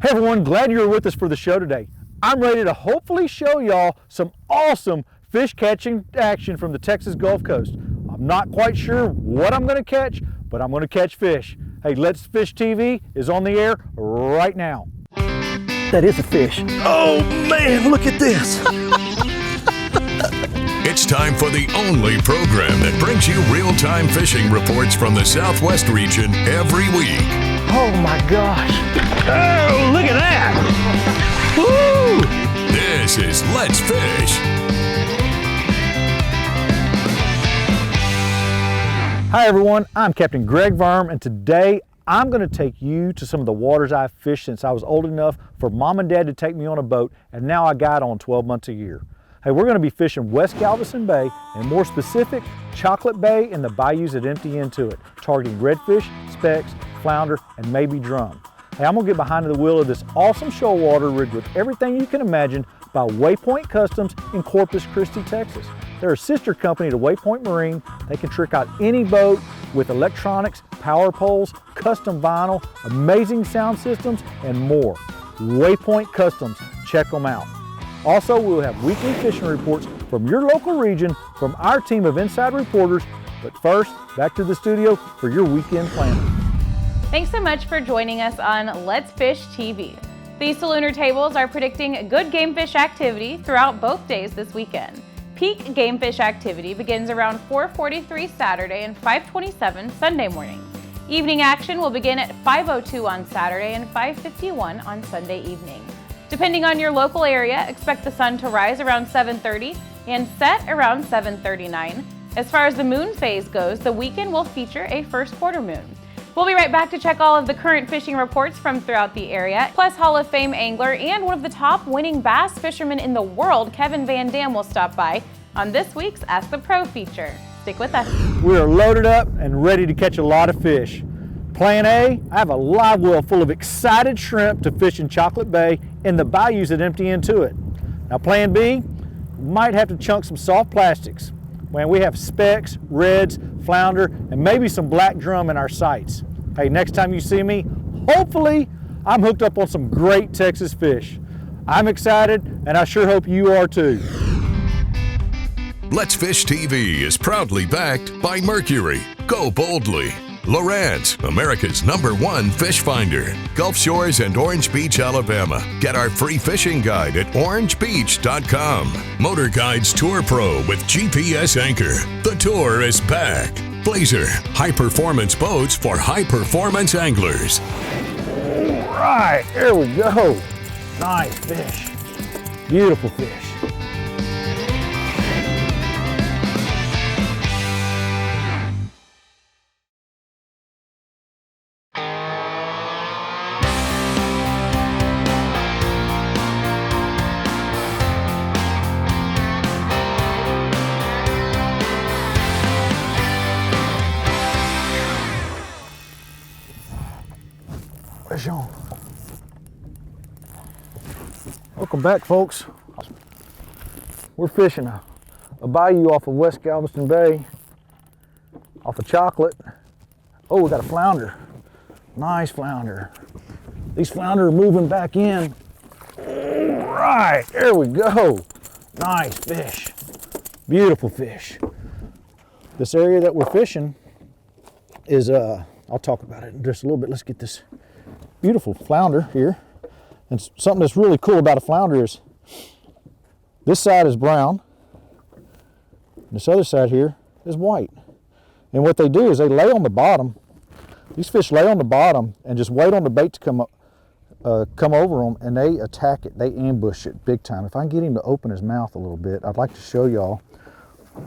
Hey everyone, glad you're with us for the show today. I'm ready to hopefully show y'all some awesome fish catching action from the Texas Gulf Coast. I'm not quite sure what I'm going to catch, but I'm going to catch fish. Hey, Let's Fish TV is on the air right now. That is a fish. Oh man, look at this. It's time for the only program that brings you real-time fishing reports from the Southwest region every week. Oh my gosh. Oh, look at that. Woo! This is Let's Fish. Hi everyone, I'm Captain Greg Verm, and today I'm going to take you to some of the waters I've fished since I was old enough for Mom and Dad to take me on a boat, and now I guide on 12 months a year. Hey, we're going to be fishing West Galveston Bay, and more specific, Chocolate Bay and the bayous that empty into it, targeting redfish, specks, flounder, and maybe drum. Hey, I'm going to get behind the wheel of this awesome shoal water rigged with everything you can imagine by Waypoint Customs in Corpus Christi, Texas. They're a sister company to Waypoint Marine. They can trick out any boat with electronics, power poles, custom vinyl, amazing sound systems, and more. Waypoint Customs, check them out. Also, we'll have weekly fishing reports from your local region from our team of inside reporters. But first, back to the studio for your weekend planning. Thanks so much for joining us on Let's Fish TV. These Salooner tables are predicting good game fish activity throughout both days this weekend. Peak game fish activity begins around 4:43 Saturday and 5:27 Sunday morning. Evening action will begin at 5:02 on Saturday and 5:51 on Sunday evening. Depending on your local area, expect the sun to rise around 7:30 and set around 7:39. As far as the moon phase goes, the weekend will feature a first quarter moon. We'll be right back to check all of the current fishing reports from throughout the area. Plus, Hall of Fame angler and one of the top winning bass fishermen in the world, Kevin Van Dam, will stop by on this week's Ask the Pro feature. Stick with us. We are loaded up and ready to catch a lot of fish. Plan A, I have a live well full of excited shrimp to fish in Chocolate Bay and the bayous that empty into it. Now plan B, might have to chunk some soft plastics. Man, we have specks, reds, flounder, and maybe some black drum in our sights. Hey, next time you see me, hopefully I'm hooked up on some great Texas fish. I'm excited, and I sure hope you are too. Let's Fish TV is proudly backed by Mercury, Go Boldly, Lowrance, America's #1 fish finder, Gulf Shores and Orange Beach, Alabama. Get our free fishing guide at orangebeach.com. Motor Guides Tour Pro with GPS anchor. The tour is back. Blazer, high-performance boats for high-performance anglers. All right, there we go. Nice fish. Beautiful fish. Welcome back, folks. We're fishing a bayou off of West Galveston Bay, off of Chocolate. Oh, we got a flounder. Nice flounder. These flounder are moving back in. All right, there we go. Nice fish. Beautiful fish. This area that we're fishing is, I'll talk about it in just a little bit. Let's get this beautiful flounder here. And something that's really cool about a flounder is this side is brown, and this other side here is white. And what they do is they lay on the bottom. These fish lay on the bottom and just wait on the bait to come over them, and they attack it. They ambush it big time. If I can get him to open his mouth a little bit, I'd like to show y'all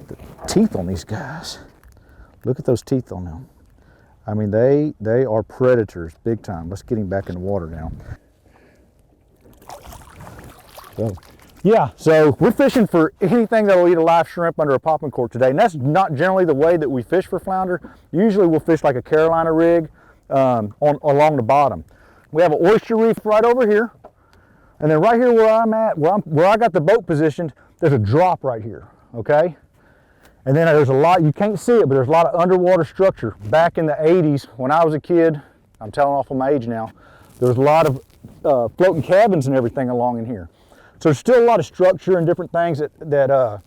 the teeth on these guys. Look at those teeth on them. I mean, they are predators big time. Let's get him back in the water now. So, yeah, so we're fishing for anything that will eat a live shrimp under a popping cork today. And that's not generally the way that we fish for flounder. Usually we'll fish like a Carolina rig along the bottom. We have an oyster reef right over here. And then right here where I'm at, where I got the boat positioned, there's a drop right here, okay? And then there's a lot, you can't see it, but there's a lot of underwater structure. Back in the 80s, when I was a kid, I'm telling off of my age now, there was a lot of floating cabins and everything along in here. So there's still a lot of structure and different things that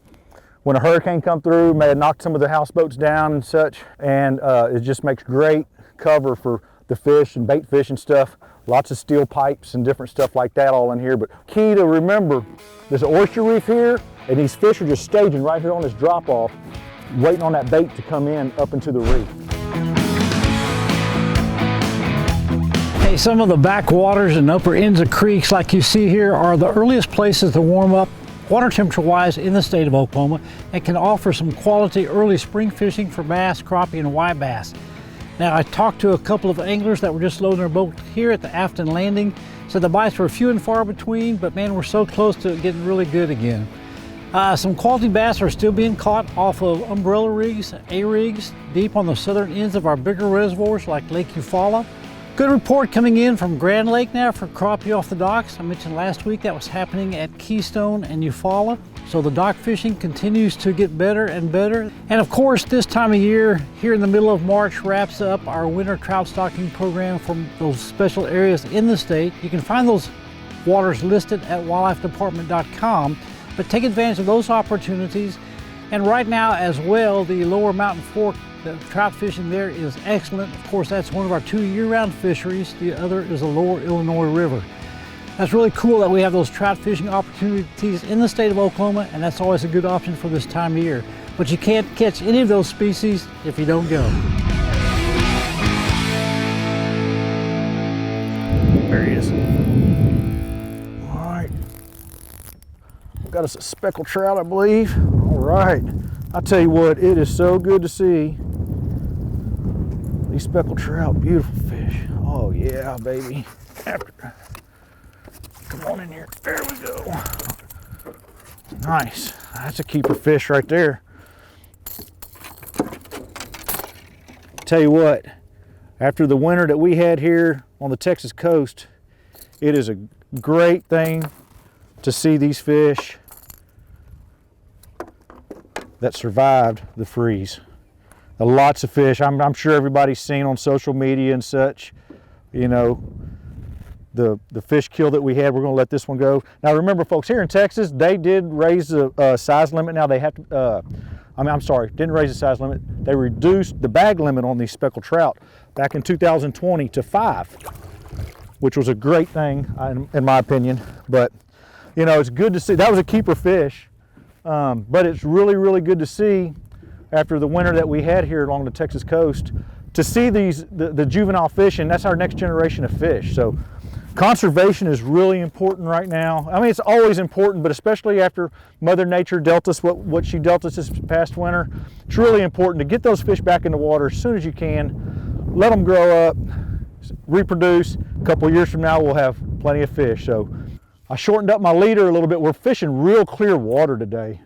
when a hurricane come through, may have knocked some of the houseboats down and such, and it just makes great cover for the fish and bait fish and stuff. Lots of steel pipes and different stuff like that all in here. But key to remember, there's an oyster reef here, and these fish are just staging right here on this drop off, waiting on that bait to come in up into the reef. Hey, some of the backwaters and upper ends of creeks like you see here are the earliest places to warm up water temperature wise in the state of Oklahoma, and can offer some quality early spring fishing for bass, crappie, and white bass. Now, I talked to a couple of anglers that were just loading their boat here at the Afton Landing. So the bites were few and far between, but man, we're so close to getting really good again. Some quality bass are still being caught off of umbrella rigs, A-rigs, deep on the southern ends of our bigger reservoirs like Lake Eufaula. Good report coming in from Grand Lake now for crappie off the docks. I mentioned last week that was happening at Keystone and Eufaula. So the dock fishing continues to get better and better. And of course, this time of year, here in the middle of March, wraps up our winter trout stocking program from those special areas in the state. You can find those waters listed at wildlifedepartment.com, but take advantage of those opportunities. And right now as well, the lower mountain fork, the trout fishing there is excellent. Of course, that's one of our 2 year-round fisheries. The other is the lower Illinois River. That's really cool that we have those trout fishing opportunities in the state of Oklahoma, and that's always a good option for this time of year. But you can't catch any of those species if you don't go. There he is. All right. We've got us a speckled trout, I believe. All right. I tell you what, it is so good to see these speckled trout. Beautiful fish. Oh yeah, baby. Come on in here. There we go. Nice. That's a keeper fish right there. Tell you what, after the winter that we had here on the Texas coast, it is a great thing to see these fish that survived the freeze. Lots of fish. I'm sure everybody's seen on social media and such, you know, the fish kill that we had. We're going to let this one go. Now remember, folks, here in Texas, they did raise the size limit. Now they have to, I'm sorry, didn't raise the size limit. They reduced the bag limit on these speckled trout back in 2020 to 5, which was a great thing in my opinion. But, you know, it's good to see. That was a keeper fish, but it's really, really good to see after the winter that we had here along the Texas coast to see the juvenile fish, and that's our next generation of fish. So conservation is really important right now. I mean, it's always important, but especially after Mother Nature dealt us what she dealt us this past winter, it's really important to get those fish back in the water as soon as you can. Let them grow up, reproduce. A couple of years from now, we'll have plenty of fish. So I shortened up my leader a little bit. We're fishing real clear water today.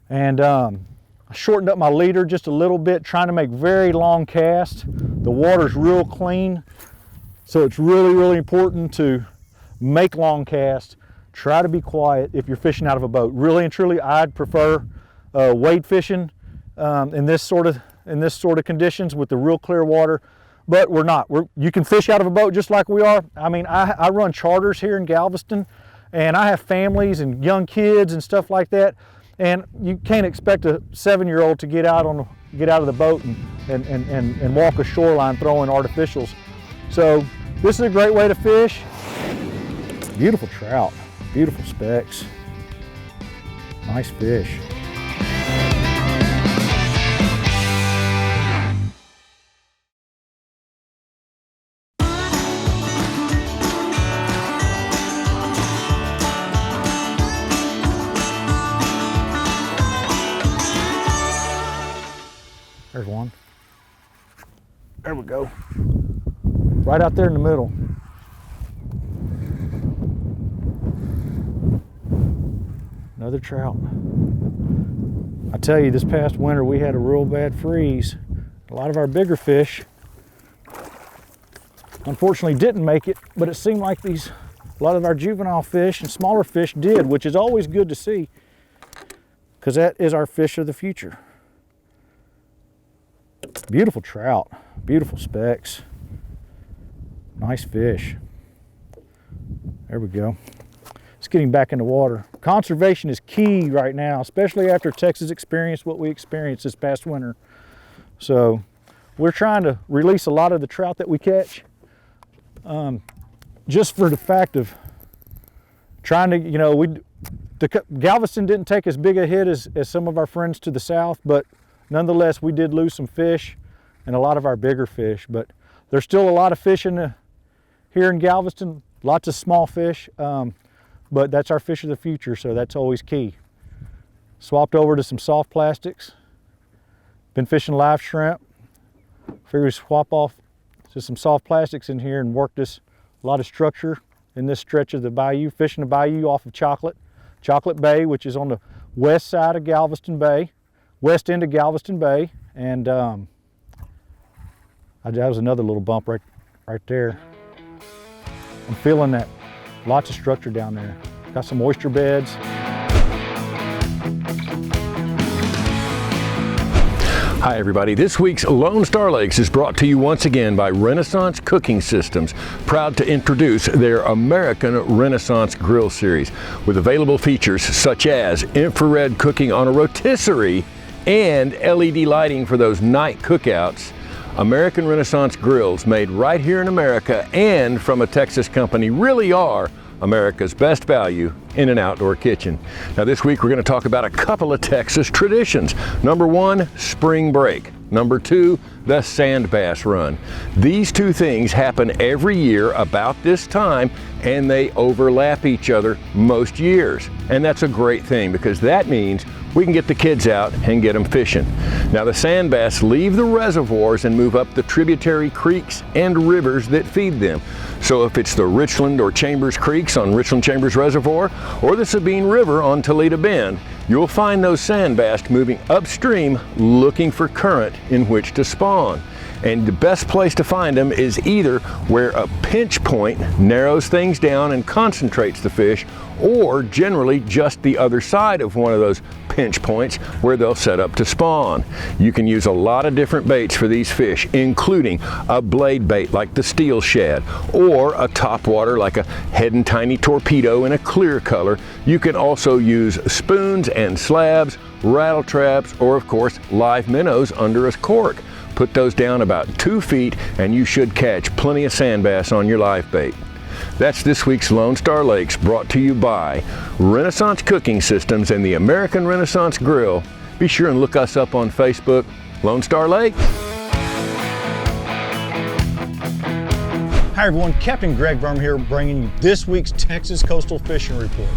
And I shortened up my leader just a little bit, trying to make very long casts. The water's real clean. So it's really, really important to make long casts. Try to be quiet if you're fishing out of a boat. Really and truly, I'd prefer wade fishing in this sort of conditions with the real clear water. But we're not. You can fish out of a boat just like we are. I mean, I run charters here in Galveston, and I have families and young kids and stuff like that. And you can't expect a 7-year-old to get out of the boat and walk a shoreline throwing artificials. So this is a great way to fish. Beautiful trout, beautiful specks, nice fish. There's one. There we go. Right out there in the middle. Another trout. I tell you, this past winter we had a real bad freeze. A lot of our bigger fish unfortunately didn't make it, but it seemed like a lot of our juvenile fish and smaller fish did, which is always good to see, because that is our fish of the future. Beautiful trout, beautiful specks, nice fish. There we go. It's getting back in the water. Conservation is key right now, especially after Texas experienced what we experienced this past winter. So we're trying to release a lot of the trout that we catch, just for the fact of trying to, you know, Galveston didn't take as big a hit as some of our friends to the south, but nonetheless, we did lose some fish and a lot of our bigger fish. But there's still a lot of fish here in Galveston, lots of small fish, but that's our fish of the future, so that's always key. Swapped over to some soft plastics. Been fishing live shrimp. Figured we swap off to some soft plastics in here and work this a lot of structure in this stretch of the bayou. Fishing the bayou off of Chocolate Bay, which is on the west side of Galveston Bay, west end of Galveston Bay, and that was another little bump right there. I'm feeling that. Lots of structure down there. Got some oyster beds. Hi everybody, this week's Lone Star Lakes is brought to you once again by Renaissance Cooking Systems, proud to introduce their American Renaissance Grill Series with available features such as infrared cooking on a rotisserie and LED lighting for those night cookouts. American Renaissance grills made right here in America and from a Texas company really are America's best value in an outdoor kitchen. Now this week we're going to talk about a couple of Texas traditions. Number one, spring break. Number two, the sand bass run. These two things happen every year about this time and they overlap each other most years. And that's a great thing because that means we can get the kids out and get them fishing. Now the sand bass leave the reservoirs and move up the tributary creeks and rivers that feed them. So if it's the Richland or Chambers Creeks on Richland Chambers Reservoir or the Sabine River on Toledo Bend, you'll find those sand bass moving upstream looking for current in which to spawn. And the best place to find them is either where a pinch point narrows things down and concentrates the fish, or generally just the other side of one of those pinch points where they'll set up to spawn. You can use a lot of different baits for these fish, including a blade bait like the steel shad, or a topwater like a head and tiny torpedo in a clear color. You can also use spoons and slabs, rattle traps, or of course live minnows under a cork. Put those down about 2 feet and you should catch plenty of sand bass on your live bait. That's this week's Lone Star Lakes, brought to you by Renaissance Cooking Systems and the American Renaissance Grill. Be sure and look us up on Facebook, Lone Star Lake. Hi everyone, Captain Greg Verm here bringing you this week's Texas Coastal Fishing Report.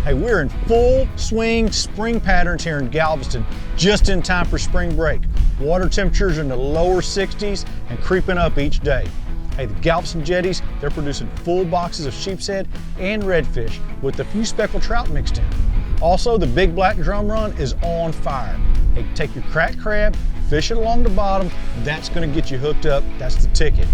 Hey, we're in full swing spring patterns here in Galveston, just in time for spring break. Water temperatures in the lower 60s and creeping up each day. Hey, the Galveston jetties, they're producing full boxes of sheepshead and redfish with a few speckled trout mixed in. Also, the Big Black Drum Run is on fire. Hey, take your cracked crab, fish it along the bottom, that's gonna get you hooked up, that's the ticket.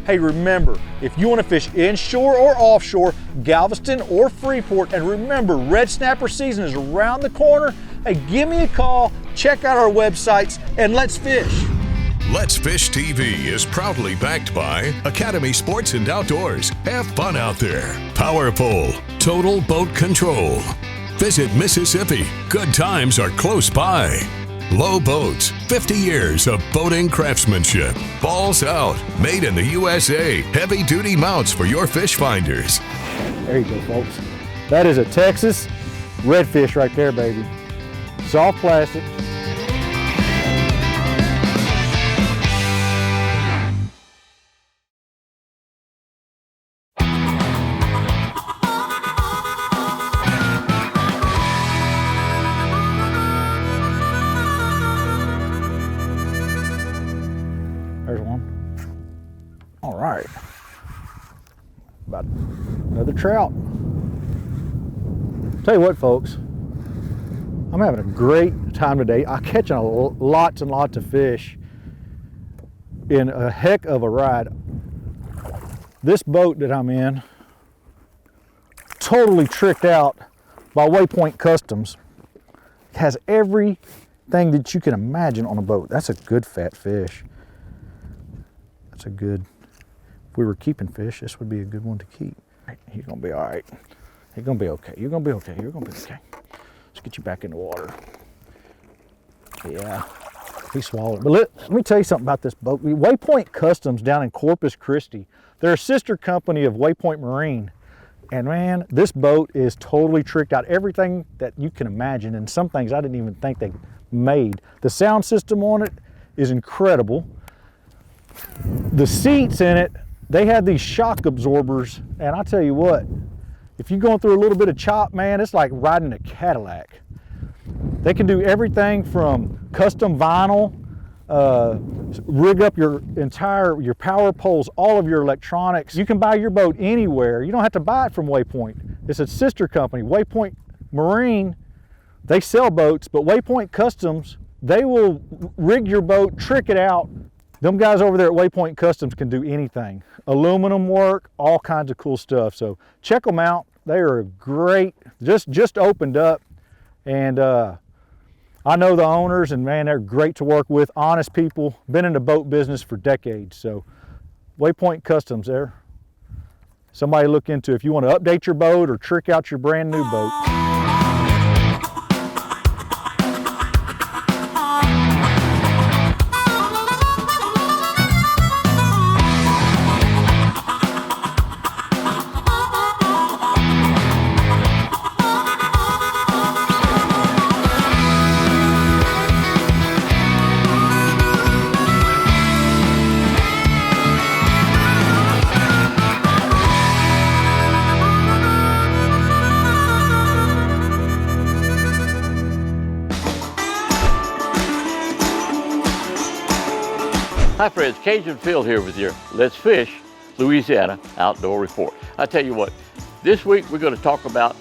Hey, remember, if you want to fish inshore or offshore, Galveston or Freeport, and remember, red snapper season is around the corner, hey, give me a call, check out our websites, and let's fish. Let's Fish TV is proudly backed by Academy Sports and Outdoors. Have fun out there. Power Pole, Total Boat Control. Visit Mississippi. Good times are close by. Low Boats, 50 years of boating craftsmanship. Balls Out, made in the USA. Heavy duty mounts for your fish finders. There you go, folks. That is a Texas redfish right there, baby. Soft plastic. There's one. All right. About another trout. Tell you what, folks, I'm having a great time today. I'm catching lots and lots of fish in a heck of a ride. This boat that I'm in, totally tricked out by Waypoint Customs. It has everything that you can imagine on a boat. That's a good fat fish. That's a good, if we were keeping fish, this would be a good one to keep. He's gonna be all right. He's gonna be okay. You're gonna be okay. You're gonna be okay. Let's get you back in the water. Yeah, he swallowed. But let me tell you something about this boat. Waypoint Customs down in Corpus Christi. They're a sister company of Waypoint Marine. And man, this boat is totally tricked out. Everything that you can imagine, and some things I didn't even think they made. The sound system on it is incredible. The seats in it, they have these shock absorbers, and I tell you what, if you're going through a little bit of chop, man, it's like riding a Cadillac. They can do everything from custom vinyl, rig up your power poles, all of your electronics. You can buy your boat anywhere. You don't have to buy it from Waypoint. It's a sister company, Waypoint Marine. They sell boats, but Waypoint Customs, they will rig your boat, trick it out. Them guys over there at Waypoint Customs can do anything. Aluminum work, all kinds of cool stuff. So check them out. They are great, just opened up. And I know the owners, and man, they're great to work with, honest people, been in the boat business for decades. So Waypoint Customs there. Somebody to look into if you want to update your boat or trick out your brand new boat. Hi friends, Cajun Phil here with your Let's Fish Louisiana Outdoor Report. I tell you what, this week we're going to talk about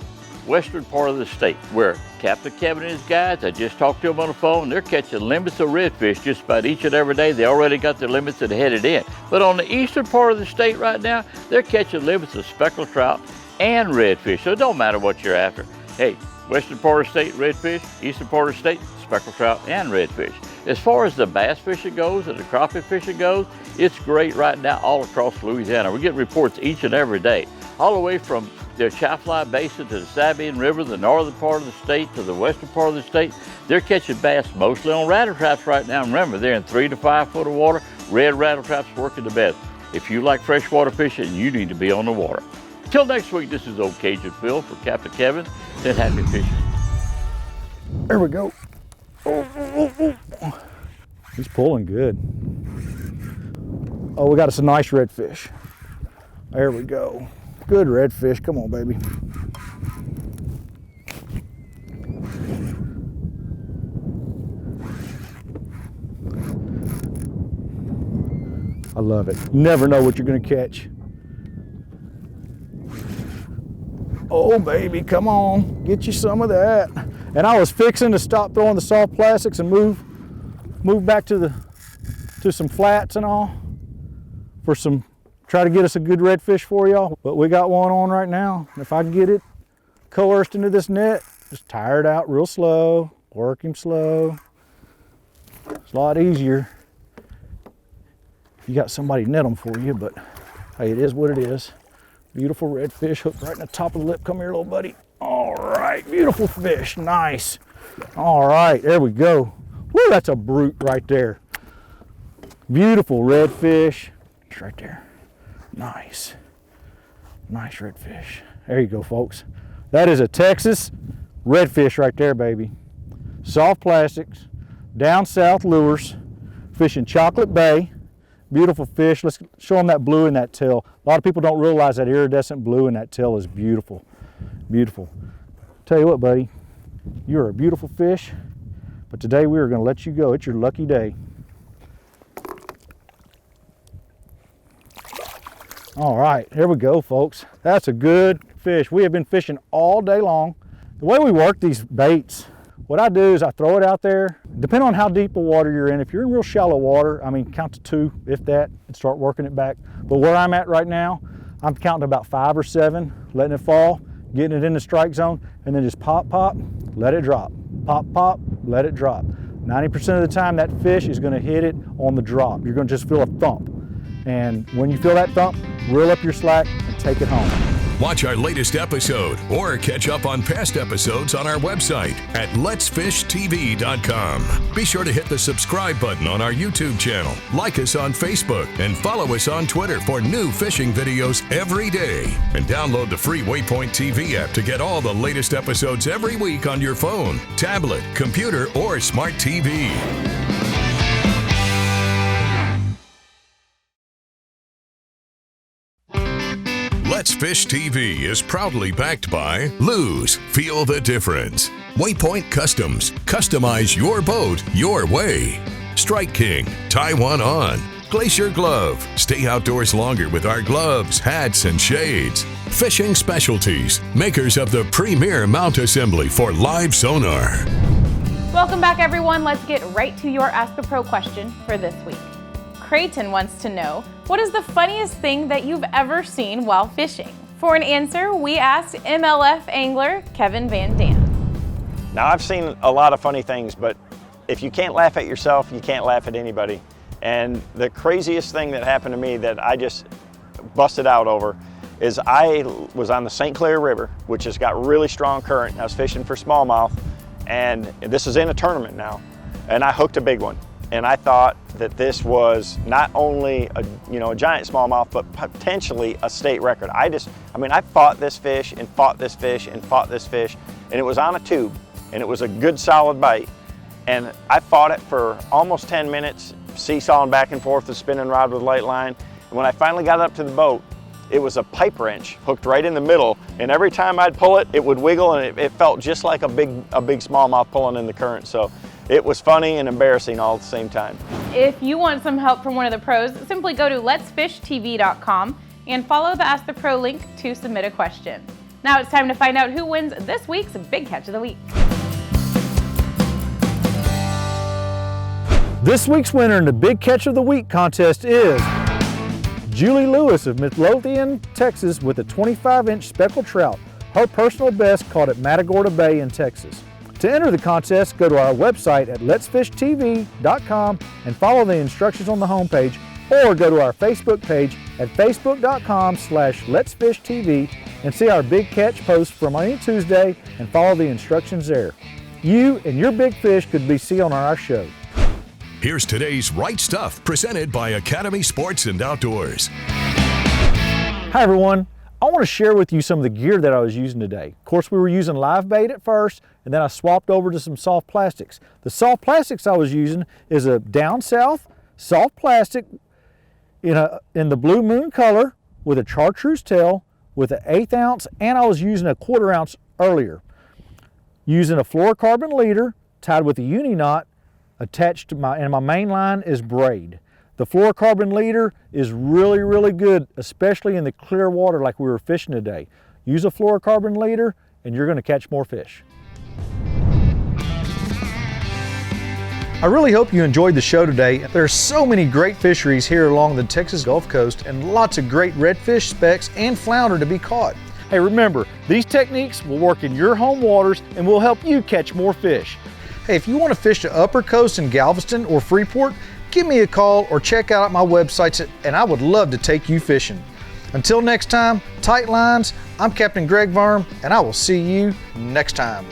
western part of the state where Captain Kevin and his guys, I just talked to them on the phone, they're catching limits of redfish just about each and every day. They already got their limits that are headed in. But on the eastern part of the state right now, they're catching limits of speckled trout and redfish. So it don't matter what you're after. Hey, western part of the state, redfish, eastern part of the state, speckled trout and redfish. As far as the bass fishing goes and the crappie fishing goes, it's great right now all across Louisiana. We're getting reports each and every day, all the way from the Chaffly Basin to the Sabine River, the northern part of the state to the western part of the state. They're catching bass mostly on rattle traps right now. Remember, they're in 3 to 5 foot of water. Red rattle traps working the best. If you like freshwater fishing, you need to be on the water. Till next week, this is Old Cajun Phil for Captain Kevin, and happy fishing. There we go. He's pulling good. Oh, we got us a nice redfish. There we go. Good redfish. Come on, baby. I love it. Never know what you're going to catch. Oh, baby, come on. Get you some of that. And I was fixing to stop throwing the soft plastics and move back to some flats and all for try to get us a good redfish for y'all. But we got one on right now. If I can get it coerced into this net, just tire it out real slow, work him slow. It's a lot easier if you got somebody net them for you, but hey, it is what it is. Beautiful redfish hooked right in the top of the lip. Come here, little buddy. All right, beautiful fish, nice. All right, there we go. Woo, that's a brute right there. Beautiful redfish. It's right there. Nice. Nice redfish. There you go, folks. That is a Texas redfish right there, baby. Soft plastics, down south lures, fishing Chocolate Bay. Beautiful fish. Let's show them that blue in that tail. A lot of people don't realize that iridescent blue in that tail is beautiful. Beautiful. Tell you what, buddy, you're a beautiful fish, but today we are going to let you go. It's your lucky day. All right, here we go, folks. That's a good fish. We have been fishing all day long. The way we work these baits, what I do is I throw it out there. Depending on how deep a water you're in, if you're in real shallow water, I mean, count to 2, if that, and start working it back. But where I'm at right now, I'm counting about 5 or 7, letting it fall, getting it in the strike zone, and then just pop, pop, let it drop. Pop, pop, let it drop. 90% of the time, that fish is gonna hit it on the drop. You're gonna just feel a thump. And when you feel that thump, reel up your slack and take it home. Watch our latest episode or catch up on past episodes on our website at letsfishtv.com. Be sure to hit the subscribe button on our YouTube channel, like us on Facebook, and follow us on Twitter for new fishing videos every day. And download the free Waypoint TV app to get all the latest episodes every week on your phone, tablet, computer, or smart TV. Let's Fish TV is proudly backed by Lose. Feel the difference. Waypoint Customs. Customize your boat your way. Strike King. Tie one on. Glacier Glove. Stay outdoors longer with our gloves, hats, and shades. Fishing Specialties. Makers of the premier mount assembly for live sonar. Welcome back, everyone. Let's get right to your Ask a Pro question for this week. Creighton wants to know, what is the funniest thing that you've ever seen while fishing? For an answer, we asked MLF angler Kevin Van Dam. Now, I've seen a lot of funny things, but if you can't laugh at yourself, you can't laugh at anybody. And the craziest thing that happened to me that I just busted out over is I was on the St. Clair River, which has got really strong current. I was fishing for smallmouth, and this is in a tournament now, and I hooked a big one. And I thought that this was not only a giant smallmouth, but potentially a state record. I fought this fish and fought this fish and fought this fish, and it was on a tube, and it was a good solid bite. And I fought it for almost 10 minutes, seesawing back and forth, the spinning rod with light line. And when I finally got up to the boat, it was a pipe wrench hooked right in the middle, and every time I'd pull it, it would wiggle, and it felt just like a big smallmouth pulling in the current. So it was funny and embarrassing all at the same time. If you want some help from one of the pros, simply go to letsfishtv.com and follow the Ask the Pro link to submit a question. Now it's time to find out who wins this week's Big Catch of the Week. This week's winner in the Big Catch of the Week contest is Julie Lewis of Midlothian, Texas, with a 25-inch speckled trout. Her personal best caught at Matagorda Bay in Texas. To enter the contest, go to our website at letsfishtv.com and follow the instructions on the homepage, or go to our Facebook page at facebook.com/letsfishtv and see our Big Catch post from any Tuesday and follow the instructions there. You and your big fish could be seen on our show. Here's today's Right Stuff, presented by Academy Sports and Outdoors. Hi everyone. I want to share with you some of the gear that I was using today. Of course, we were using live bait at first, and then I swapped over to some soft plastics. The soft plastics I was using is a down south soft plastic in the Blue Moon color with a chartreuse tail with an 1/8 ounce, and I was using a 1/4 ounce earlier. Using a fluorocarbon leader tied with a uni knot attached to my main line is braid. The fluorocarbon leader is really, really good, especially in the clear water like we were fishing today. Use a fluorocarbon leader and you're going to catch more fish. I really hope you enjoyed the show today. There are so many great fisheries here along the Texas Gulf Coast and lots of great redfish, specks, and flounder to be caught. Hey, remember, these techniques will work in your home waters and will help you catch more fish. Hey, if you want to fish the upper coast in Galveston or Freeport, give me a call or check out my websites and I would love to take you fishing. Until next time, tight lines, I'm Captain Greg Varm and I will see you next time.